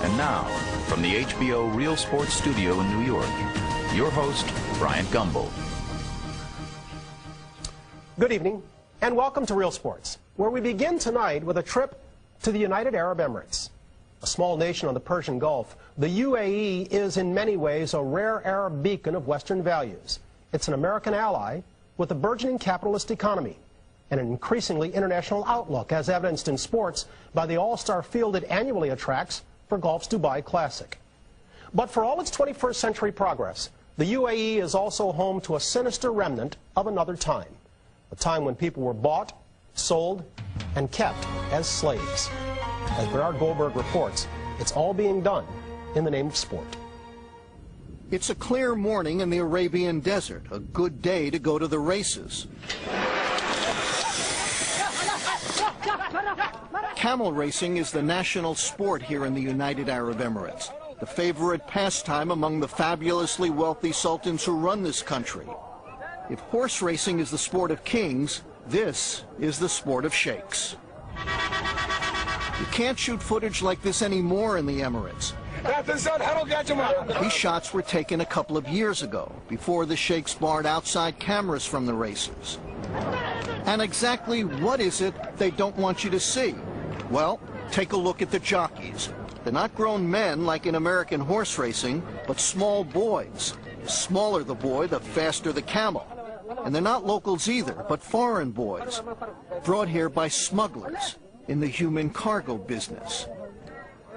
And now, from the HBO Real Sports Studio in New York, your host, Bryant Gumbel. Good evening, and welcome to Real Sports, where we begin tonight with a trip to the United Arab Emirates. A small nation on the Persian Gulf, the UAE is in many ways a rare Arab beacon of Western values. It's an American ally with a burgeoning capitalist economy and an increasingly international outlook, as evidenced in sports by the all-star field it annually attracts for golf's Dubai Classic. But for all its 21st century progress, the UAE is also home to a sinister remnant of another time, a time when people were bought, sold, and kept as slaves. As Bernard Goldberg reports, it's all being done in the name of sport. It's a clear morning in the Arabian desert, a good day to go to the races. Camel racing is the national sport here in the United Arab Emirates, the favorite pastime among the fabulously wealthy sultans who run this country. If horse racing is the sport of kings, this is the sport of sheikhs. You can't shoot footage like this anymore in the Emirates. These shots were taken a couple of years ago, before the sheikhs barred outside cameras from the races. And exactly what is it they don't want you to see? Well, take a look at the jockeys. They're not grown men like in American horse racing, but small boys. The smaller the boy, the faster the camel. And they're not locals either, but foreign boys, brought here by smugglers in the human cargo business.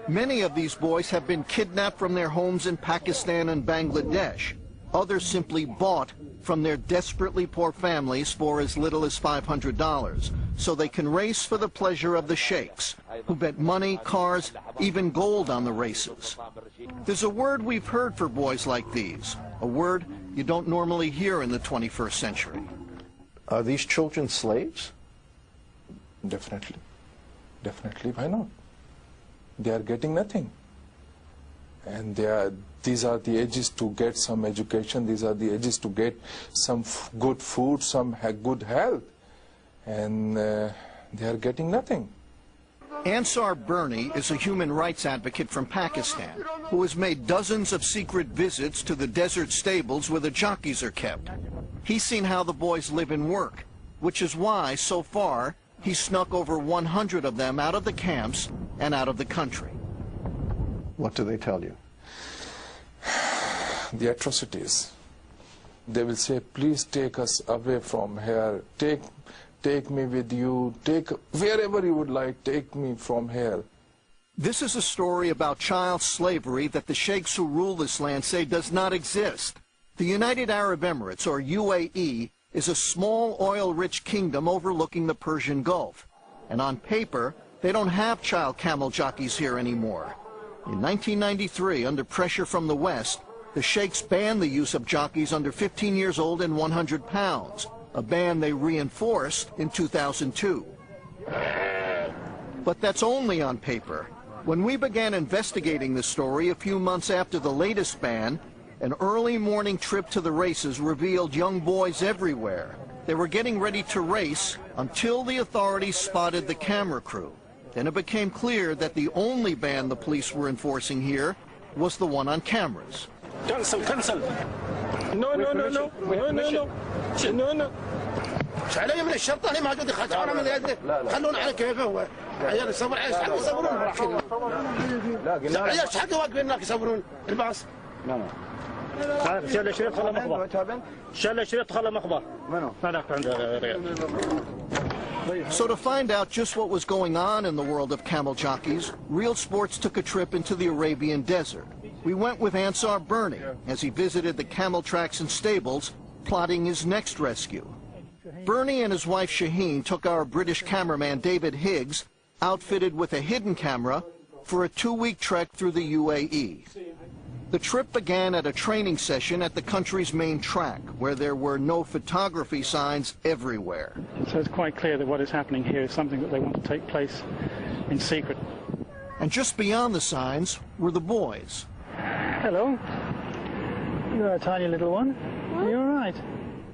Many of these boys have been kidnapped from their homes in Pakistan and Bangladesh. Others simply bought from their desperately poor families for as little as $500, so they can race for the pleasure of the sheikhs, who bet money, cars, even gold on the races. There's a word we've heard for boys like these, a word you don't normally hear in the 21st century. Are these children slaves? Definitely. Definitely, why not? They are getting nothing. And these are the ages to get some education, these are the ages to get some good food, some good health. And they are getting nothing. Ansar Bernie is a human rights advocate from Pakistan who has made dozens of secret visits to the desert stables where the jockeys are kept. He's seen how the boys live and work, which is why, so far, he's snuck over 100 of them out of the camps and out of the country. What do they tell you? The atrocities. They will say, please take us away from here. Take me with you. Take wherever you would like. Take me from here. This is a story about child slavery that the sheikhs who rule this land say does not exist. The United Arab Emirates, or UAE, is a small oil-rich kingdom overlooking the Persian Gulf. And on paper, they don't have child camel jockeys here anymore. In 1993, under pressure from the West, the sheikhs banned the use of jockeys under 15 years old and 100 pounds, a ban they reinforced in 2002. But that's only on paper. When we began investigating this story a few months after the latest ban, an early morning trip to the races revealed young boys everywhere. They were getting ready to race until the authorities spotted the camera crew. Then it became clear that the only ban the police were enforcing here was the one on cameras. Cancel. No. علي من الشرطة هنا ما قد خدعنا من هذا خلونا على كيفه هو عيال يصبر عيش حق يصبرون عيال حق واقفين هناك يصبرون الباص تعرف شال شريط خلى مخبر شال شريط خلى مخبر منو هذاك عند. So to find out just what was going on in the world of camel jockeys, Real Sports took a trip into the Arabian desert. We went with Ansar Bernie as he visited the camel tracks and stables, plotting his next rescue. Bernie and his wife Shaheen took our British cameraman David Higgs, outfitted with a hidden camera, for a 2-week trek through the UAE. The trip began at a training session at the country's main track, where there were no photography signs everywhere. So it's quite clear that what is happening here is something that they want to take place in secret. And just beyond the signs were the boys. Hello. You're a tiny little one. You're all right.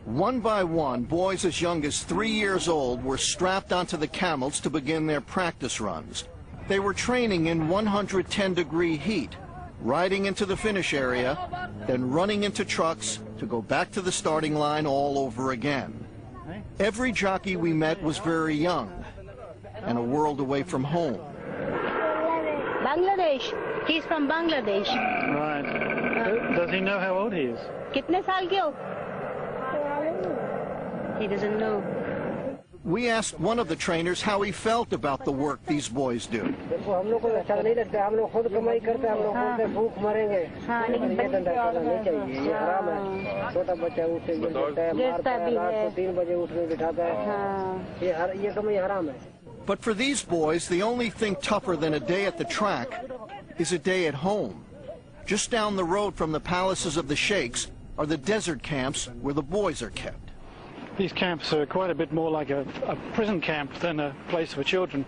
One by one, boys as young as 3 years old were strapped onto the camels to begin their practice runs. They were training in 110-degree heat, riding into the finish area, then running into trucks to go back to the starting line all over again. Every jockey we met was very young and a world away from home. Bangladesh. He's from Bangladesh. Right. Does he know how old he is? Kitne saal ke ho? He doesn't know. We asked one of the trainers how he felt about the work these boys do. But for these boys, the only thing tougher than a day at the track is a day at home. Just down the road from the palaces of the sheikhs are the desert camps where the boys are kept. These camps are quite a bit more like a prison camp than a place for children.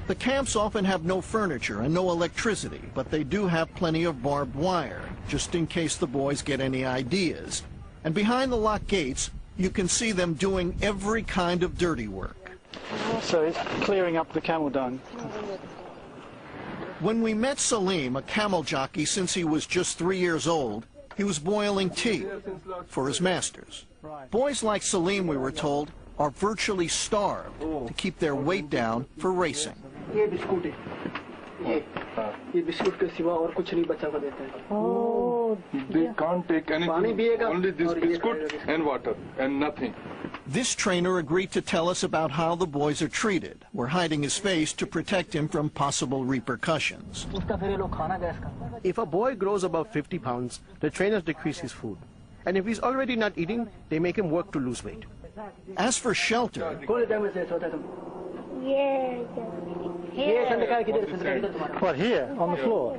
The camps often have no furniture and no electricity, but they do have plenty of barbed wire, just in case the boys get any ideas. And behind the locked gates, you can see them doing every kind of dirty work. So he's clearing up the camel dung. When we met Salim, a camel jockey since he was just 3 years old, he was boiling tea for his masters. Boys like Salim, we were told, are virtually starved to keep their weight down for racing. Oh. They can't take anything, only this biscuit and water and nothing. This trainer agreed to tell us about how the boys are treated. We're hiding his face to protect him from possible repercussions. If a boy grows above 50 pounds, the trainers decrease his food. And if he's already not eating, they make him work to lose weight. As for shelter, What, here, on the floor?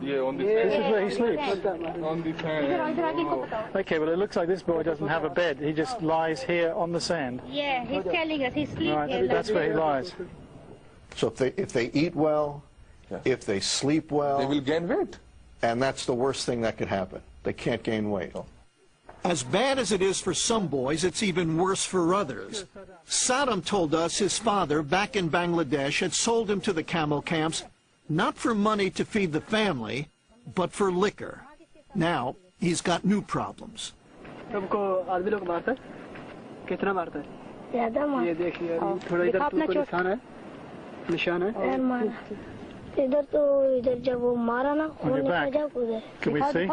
Yeah, on This is where he sleeps. On the fan. Okay, well, it looks like this boy doesn't have a bed. He just lies here on the sand. Yeah, he's telling us he sleeps here. Right, that's where he lies. So if they eat well, if they sleep well, They will gain weight. and that's the worst thing that could happen. They can't gain weight. as bad as it is for some boys, it's even worse for others. Saddam told us his father back in Bangladesh had sold him to the camel camps, not for money to feed the family, but for liquor. Now he's got new problems. Can we see?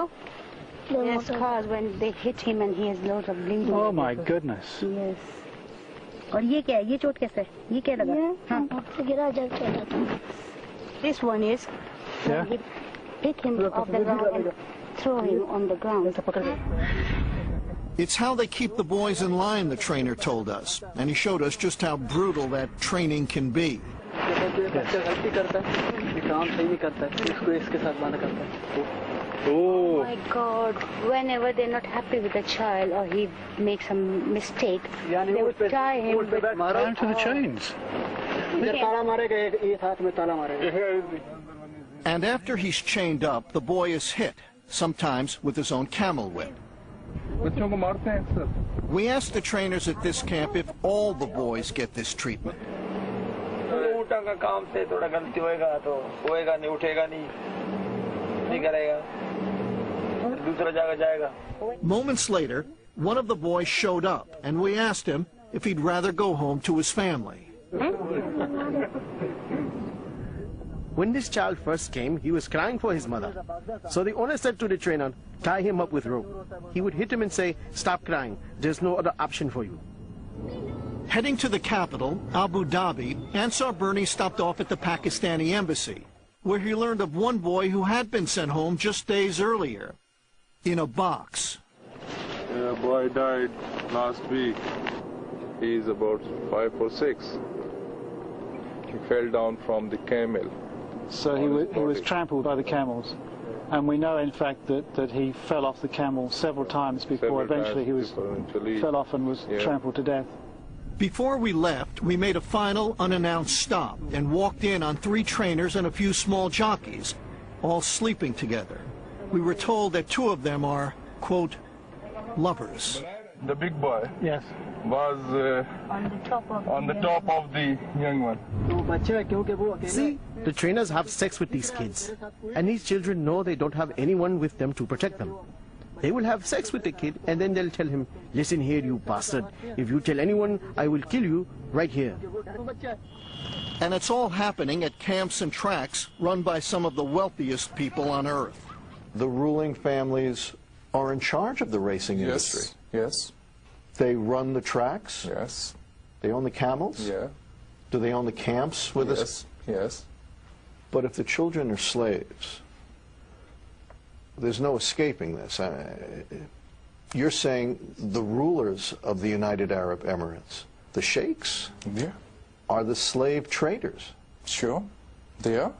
Yes, cause when they hit him and he has lots of bleeding. Oh my goodness. Yes. और ये क्या है? ये चोट कैसे? ये क्या लगा? हाँ. This one is. Yeah. He pick him off the ground and throw him on the ground. It's how they keep the boys in line, the trainer told us, and he showed us just how brutal that training can be. Oh my God, whenever they're not happy with the child or he makes a mistake, they would tie him with Tie him to the chains. And after he's chained up, the boy is hit, sometimes with his own camel whip. We asked the trainers at this camp if all the boys get this treatment. Moments later, one of the boys showed up, and we asked him if he'd rather go home to his family. When this child first came, he was crying for his mother. So the owner said to the trainer, tie him up with rope. He would hit him and say, stop crying, there's no other option for you. Heading to the capital, Abu Dhabi, Ansar Bernie stopped off at the Pakistani embassy, where he learned of one boy who had been sent home just days earlier, in a box. A boy died last week. He's about 5 or 6. He fell down from the camel. So he was trampled by the camels. And we know, in fact, that he fell off the camel several times before eventually he fell off and was trampled to death. Before we left, we made a final unannounced stop and walked in on 3 trainers and a few small jockeys, all sleeping together. We were told that 2 of them are, quote, lovers. the big boy, Yes. was on the top of the young one. See, the trainers have sex with these kids, and these children know they don't have anyone with them to protect them. They will have sex with the kid, and then they'll tell him, listen here, you bastard, if you tell anyone, I will kill you right here. And it's all happening at camps and tracks run by some of the wealthiest people on earth. The ruling families are in charge of the racing industry. Yes. They run the tracks. Yes. They own the camels. Yeah. Do they own the camps with us? Yes. Yes. But if the children are slaves, there's no escaping this. You're saying the rulers of the United Arab Emirates, the sheikhs, Yeah. are the slave traders. Sure. They are.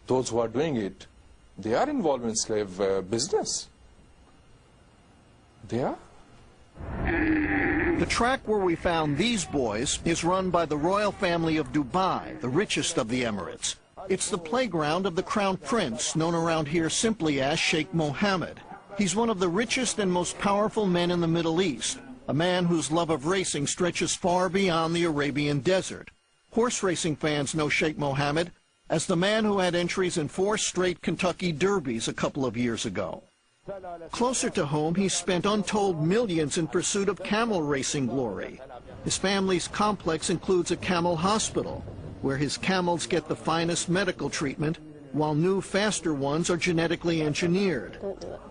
Those who are doing it, they are involved in slave business. They are. The track where we found these boys is run by the royal family of Dubai, the richest of the Emirates. It's the playground of the Crown Prince, known around here simply as Sheikh Mohammed. He's one of the richest and most powerful men in the Middle East, a man whose love of racing stretches far beyond the Arabian desert. Horse racing fans know Sheikh Mohammed as the man who had entries in 4 straight Kentucky Derbies a couple of years ago. Closer to home, he's spent untold millions in pursuit of camel racing glory. His family's complex includes a camel hospital, where his camels get the finest medical treatment, while new, faster ones are genetically engineered.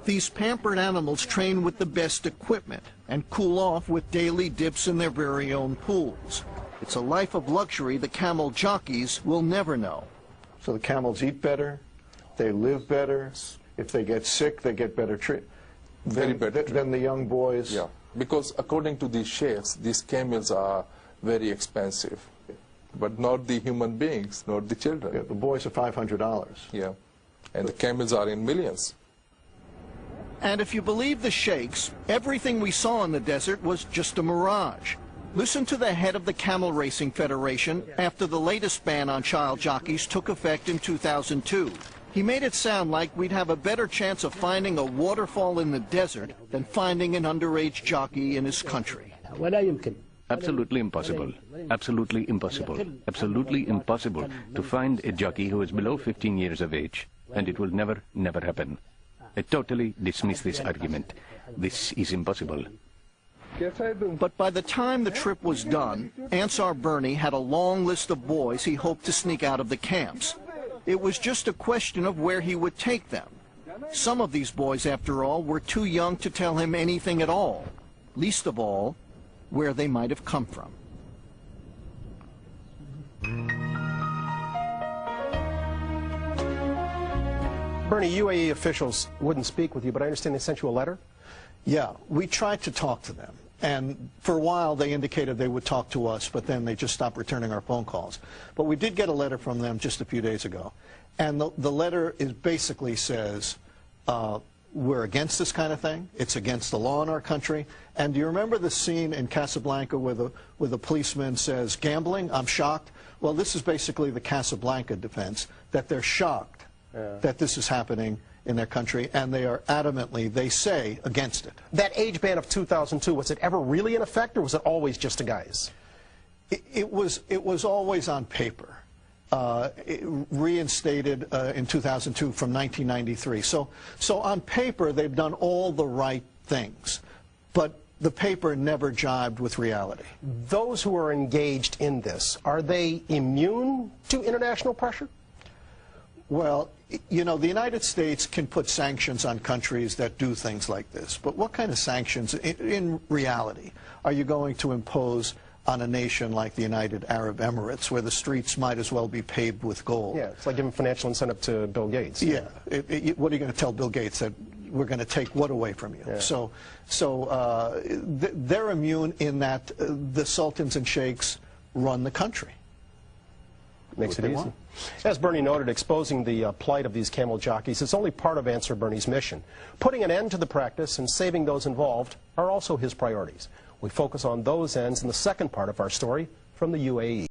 These pampered animals train with the best equipment and cool off with daily dips in their very own pools. It's a life of luxury the camel jockeys will never know. So the camels eat better, they live better. If they get sick, they get better treatment. Very better Than the young boys. Yeah. Because according to these sheikhs, these camels are very expensive. But not the human beings, not the children. Yeah, the boys are $500. Yeah. And the camels are in millions. And if you believe the sheikhs, everything we saw in the desert was just a mirage. Listen to the head of the Camel Racing Federation after the latest ban on child jockeys took effect in 2002. He made it sound like we'd have a better chance of finding a waterfall in the desert than finding an underage jockey in his country. Absolutely impossible. Absolutely impossible. Absolutely impossible to find a jockey who is below 15 years of age. And it will never, never happen. I totally dismiss this argument. This is impossible. But by the time the trip was done, Ansar Bernie had a long list of boys he hoped to sneak out of the camps. It was just a question of where he would take them. Some of these boys, after all, were too young to tell him anything at all, least of all, where they might have come from. Bernie, UAE officials wouldn't speak with you, but I understand they sent you a letter? Yeah, we tried to talk to them. And for a while, they indicated they would talk to us, but then they just stopped returning our phone calls. But we did get a letter from them just a few days ago. And the letter basically says, we're against this kind of thing. It's against the law in our country. And do you remember the scene in Casablanca where the policeman says, gambling? I'm shocked. Well, this is basically the Casablanca defense, that they're shocked that this is happening in their country, and they are adamantly, they say, against it. That age ban of 2002, was it ever really in effect, or was it always just a guise? It was always on paper. Reinstated in 2002 from 1993. So on paper, they've done all the right things, but the paper never jibed with reality. Those who are engaged in this, are they immune to international pressure? Well, you know, the United States can put sanctions on countries that do things like this, but what kind of sanctions, in reality, are you going to impose on a nation like the United Arab Emirates, where the streets might as well be paved with gold? Yeah, it's like giving financial incentive to Bill Gates. Yeah. What are you going to tell Bill Gates, that we're going to take what away from you? Yeah. So they're immune in that the sultans and sheikhs run the country. Makes it easy. As Bernie noted, exposing the plight of these camel jockeys is only part of Ansar Bernie's mission. Putting an end to the practice and saving those involved are also his priorities. We focus on those ends in the second part of our story from the UAE.